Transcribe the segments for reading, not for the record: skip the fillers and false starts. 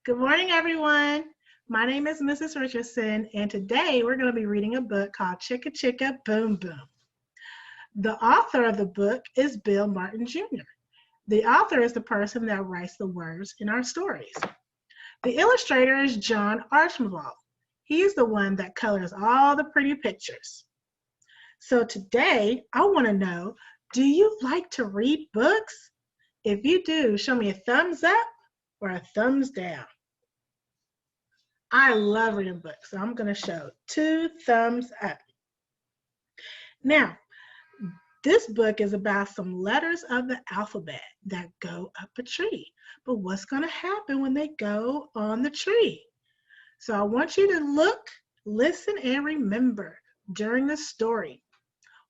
Good morning, everyone. My name is Mrs. Richardson, and today we're going to be reading a book called Chicka Chicka Boom Boom. The author of the book is Bill Martin Jr. The author is the person that writes the words in our stories. The illustrator is John Archambault. He's the one that colors all the pretty pictures. So today, I want to know, do you like to read books? If you do, show me a thumbs up or a thumbs down. I love reading books, so I'm going to show 2 thumbs up. Now, this book is about some letters of the alphabet that go up a tree. But what's going to happen when they go on the tree? So I want you to look, listen, and remember during the story.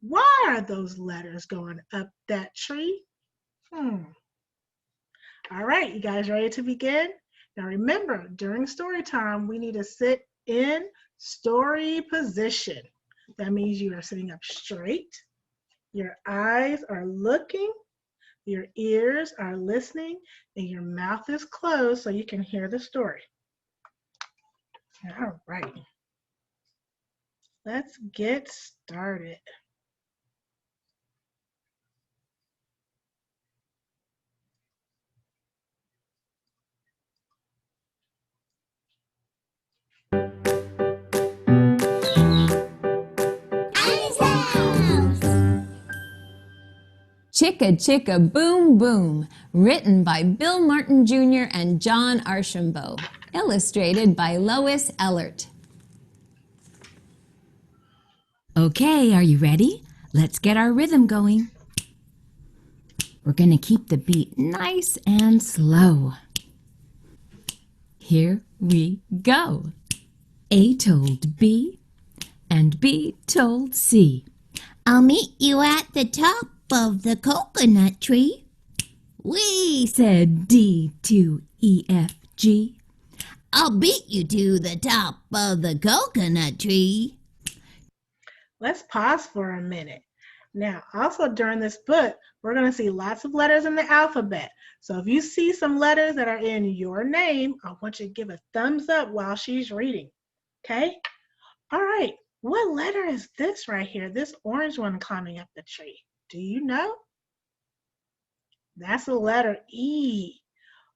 Why are those letters going up that tree? All right, you guys ready to begin? Now remember, during story time, we need to sit in story position. That means you are sitting up straight, your eyes are looking, your ears are listening, and your mouth is closed so you can hear the story. All right, let's get started. Chicka Chicka Boom Boom, written by Bill Martin Jr. and John Archambault, illustrated by Lois Ellert. Okay, are you ready? Let's get our rhythm going. We're going to keep the beat nice and slow. Here we go. A told B, and B told C. I'll meet you at the top of the coconut tree. We said D to E, F, G. I'll beat you to the top of the coconut tree. Let's pause for a minute. Now, also during this book, we're going to see lots of letters in the alphabet. So if you see some letters that are in your name, I want you to give a thumbs up while she's reading. Okay? All right. What letter is this right here? This orange one climbing up the tree. Do you know? That's the letter E.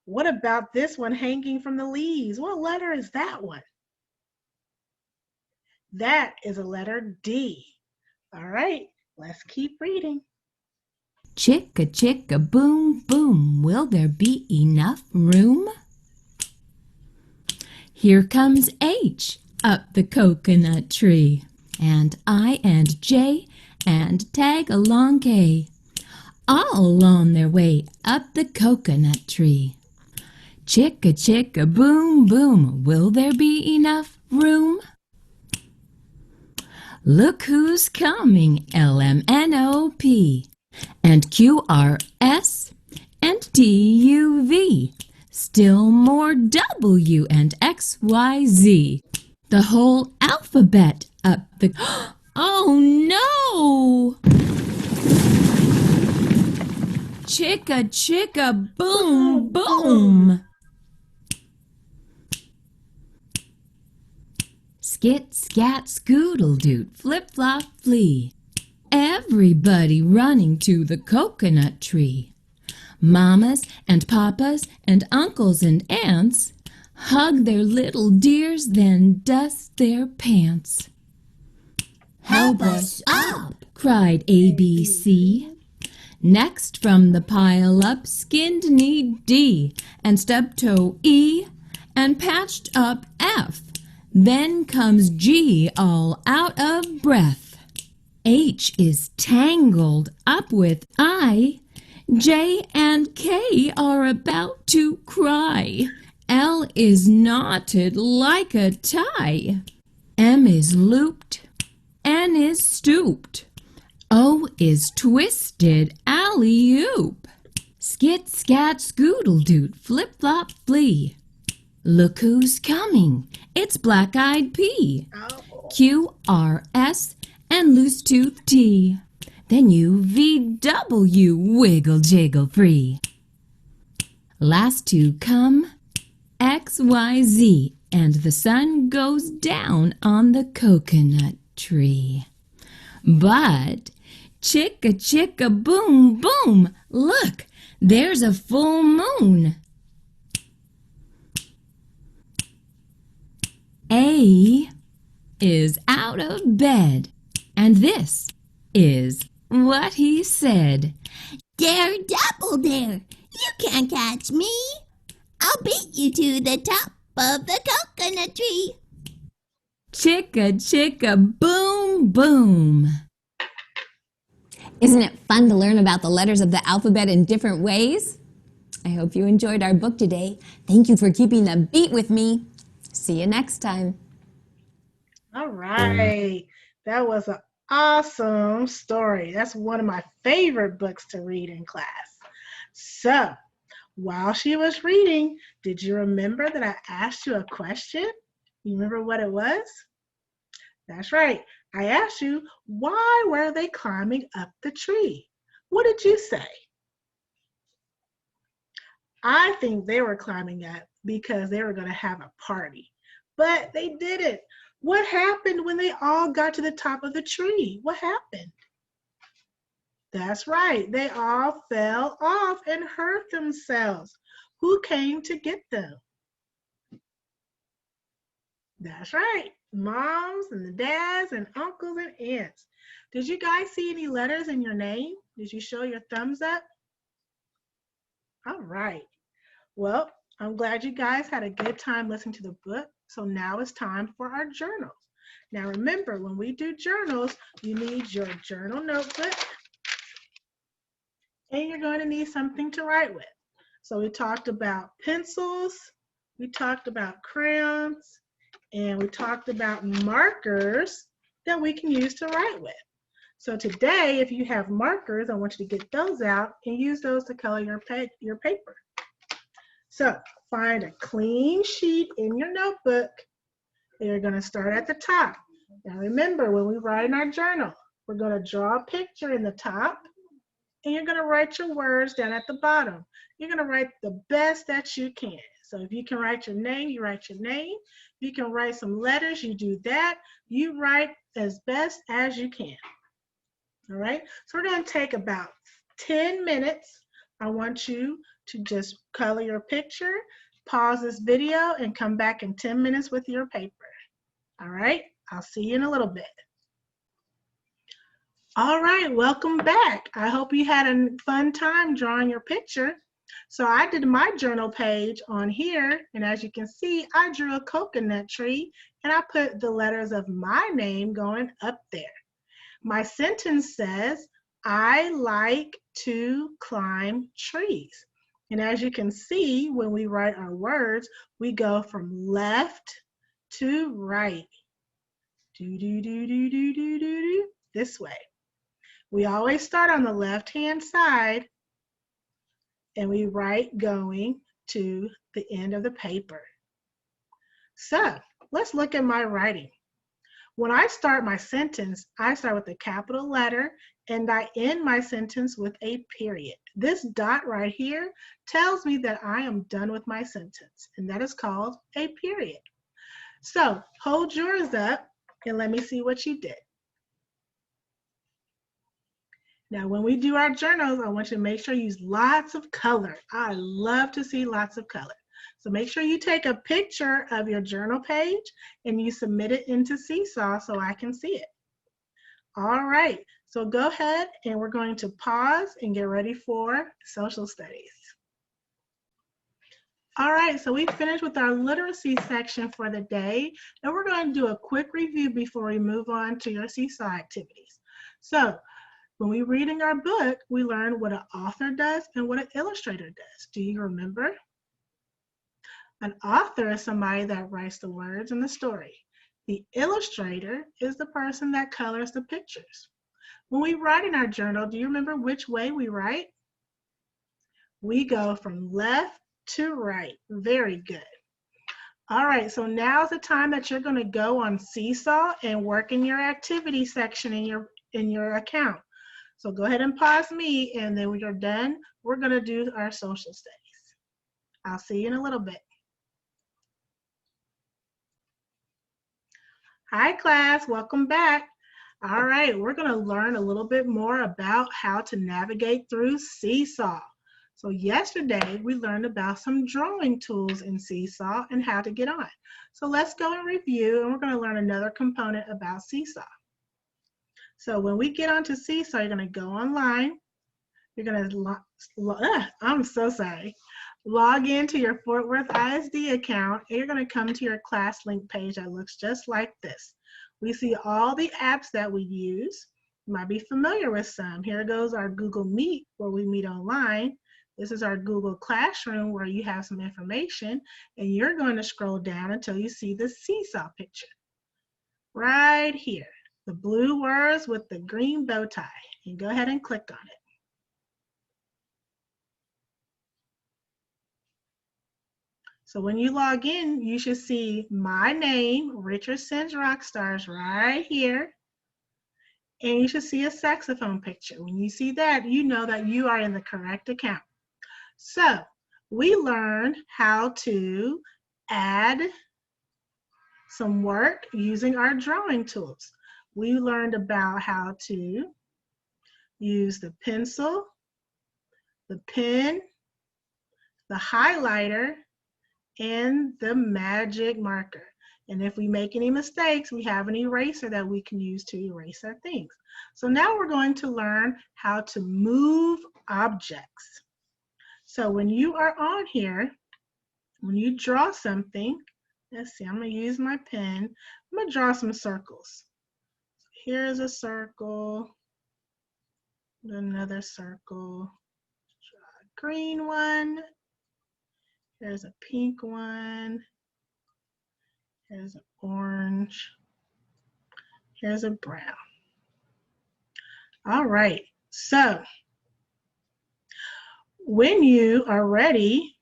What about this one hanging from the leaves? What letter is that one? That is a letter D. All right, let's keep reading. Chicka chicka boom boom, will there be enough room? Here comes H up the coconut tree, and I and J and tag along K, all on their way up the coconut tree. Chicka chicka boom boom, will there be enough room? Look who's coming, LMNOP, and QRS and TUV, still more W and XYZ, the whole alphabet up the... Oh no! Chicka chicka boom boom! Skit scat scoodle doot flip flop flee, everybody running to the coconut tree. Mamas and papas and uncles and aunts hug their little dears, then dust their pants. Help us up, cried ABC. Next from the pile up skinned knee D and stub toe E and patched up F. Then comes G all out of breath. H is tangled up with I. J and K are about to cry. L is knotted like a tie. M is looped. N is stooped. O is twisted alley-oop. Skit scat scoodle doot flip flop flee. Look who's coming, it's black-eyed P. QRS and loose tooth T. Then UVW wiggle jiggle free. Last to come, X X, Y, Z, and the sun goes down on the coconut tree. But chicka, chicka, boom, boom, look, there's a full moon. A is out of bed, and this is what he said. Dare double dare, you can't catch me. I'll beat you to the top of the coconut tree. Chicka, chicka, boom, boom. Isn't it fun to learn about the letters of the alphabet in different ways? I hope you enjoyed our book today. Thank you for keeping the beat with me. See you next time. All right. That was an awesome story. That's one of my favorite books to read in class. So, while she was reading, did you remember that I asked you a question? You remember what it was? That's right. I asked you, why were they climbing up the tree? What did you say? I think they were climbing up because they were going to have a party, but they didn't. What happened when they all got to the top of the tree? What happened? That's right. They all fell off and hurt themselves. Who came to get them? That's right. Moms and the dads and uncles and aunts. Did you guys see any letters in your name? Did you show your thumbs up? All right. Well, I'm glad you guys had a good time listening to the book. So now it's time for our journals. Now remember, when we do journals, you need your journal notebook and you're going to need something to write with. So we talked about pencils, we talked about crayons, and we talked about markers that we can use to write with. So today, if you have markers, I want you to get those out and use those to color your paper. So find a clean sheet in your notebook. You're going to start at the top. Now remember, when we write in our journal, we're going to draw a picture in the top, and you're going to write your words down at the bottom. You're going to write the best that you can. So if you can write your name, you write your name. If you can write some letters, you do that. You write as best as you can. All right, so we're going to take about 10 minutes. I want you to just color your picture, pause this video, and come back in 10 minutes with your paper. All right, I'll see you in a little bit. All right, welcome back. I hope you had a fun time drawing your picture. So I did my journal page on here, and as you can see, I drew a coconut tree, and I put the letters of my name going up there. My sentence says, I like to climb trees. And as you can see, when we write our words, we go from left to right. Do, do, do, do, do, do, do, do, this way. We always start on the left-hand side, and we write going to the end of the paper. So let's look at my writing. When I start my sentence, I start with a capital letter and I end my sentence with a period. This dot right here tells me that I am done with my sentence, and that is called a period. So hold yours up and let me see what you did. Now, when we do our journals, I want you to make sure you use lots of color. I love to see lots of color. So make sure you take a picture of your journal page and you submit it into Seesaw so I can see it. All right, so go ahead and we're going to pause and get ready for social studies. All right, so we finished with our literacy section for the day, and we're going to do a quick review before we move on to your Seesaw activities. So when we're reading our book, we learn what an author does and what an illustrator does. Do you remember? An author is somebody that writes the words and the story. The illustrator is the person that colors the pictures. When we write in our journal, do you remember which way we write? We go from left to right. Very good. All right, so now's the time that you're going to go on Seesaw and work in your activity section in your account. So go ahead and pause me, and then when you're done, we're going to do our social studies. I'll see you in a little bit. Hi, class. Welcome back. All right, we're going to learn a little bit more about how to navigate through Seesaw. So yesterday, we learned about some drawing tools in Seesaw and how to get on. So let's go and review, and we're going to learn another component about Seesaw. So when we get onto Seesaw, you're going to go online. You're going to, I'm so sorry. Log into your Fort Worth ISD account, and you're going to come to your class link page that looks just like this. We see all the apps that we use. You might be familiar with some. Here goes our Google Meet, where we meet online. This is our Google Classroom, where you have some information, and you're going to scroll down until you see the Seesaw picture. Right here, the blue words with the green bow tie. And go ahead and click on it. So when you log in, you should see my name, Richardson's Rockstars, right here. And you should see a saxophone picture. When you see that, you know that you are in the correct account. So we learned how to add some work using our drawing tools. We learned about how to use the pencil, the pen, the highlighter, and the magic marker. And if we make any mistakes, we have an eraser that we can use to erase our things. So now we're going to learn how to move objects. So when you are on here, when you draw something, let's see, I'm going to use my pen. I'm going to draw some circles. Here's a circle, another circle, draw a green one. There's a pink one. Here's an orange. Here's a brown. All right, so when you are ready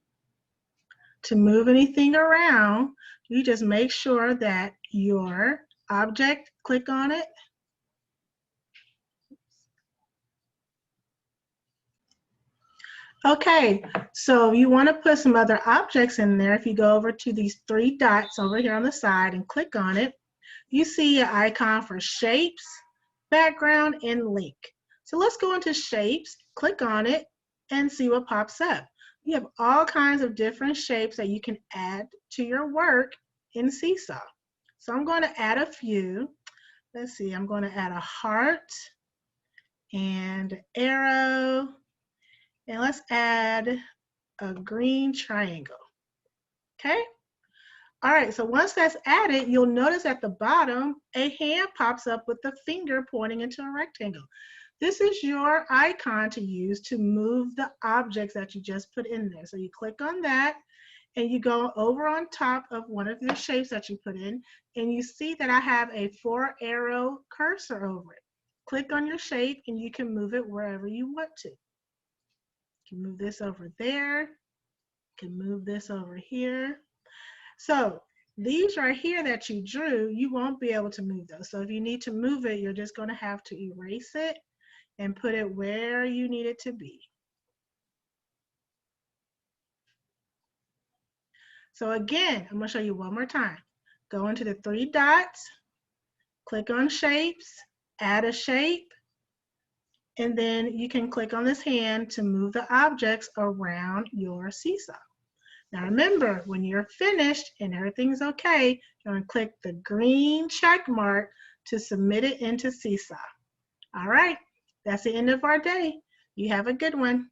to move anything around, you just make sure that your object, click on it. Okay, so you want to put some other objects in there. If you go over to these three dots over here on the side and click on it, you see an icon for shapes, background, and link. So let's go into shapes, click on it, and see what pops up. You have all kinds of different shapes that you can add to your work in Seesaw. So I'm going to add a few. Let's see, I'm going to add a heart and arrow. And let's add a green triangle, okay? All right, so once that's added, you'll notice at the bottom, a hand pops up with the finger pointing into a rectangle. This is your icon to use to move the objects that you just put in there. So you click on that, and you go over on top of one of your shapes that you put in, and you see that I have a 4-arrow cursor over it. Click on your shape, and you can move it wherever you want to. You can move this over there. You can move this over here. So these right here that you drew, you won't be able to move those. So if you need to move it, you're just going to have to erase it and put it where you need it to be. So again, I'm going to show you one more time. Go into the three dots, click on shapes, add a shape, and then you can click on this hand to move the objects around your Seesaw. Now remember, when you're finished and everything's okay, you're going to click the green check mark to submit it into Seesaw. All right, that's the end of our day. You have a good one.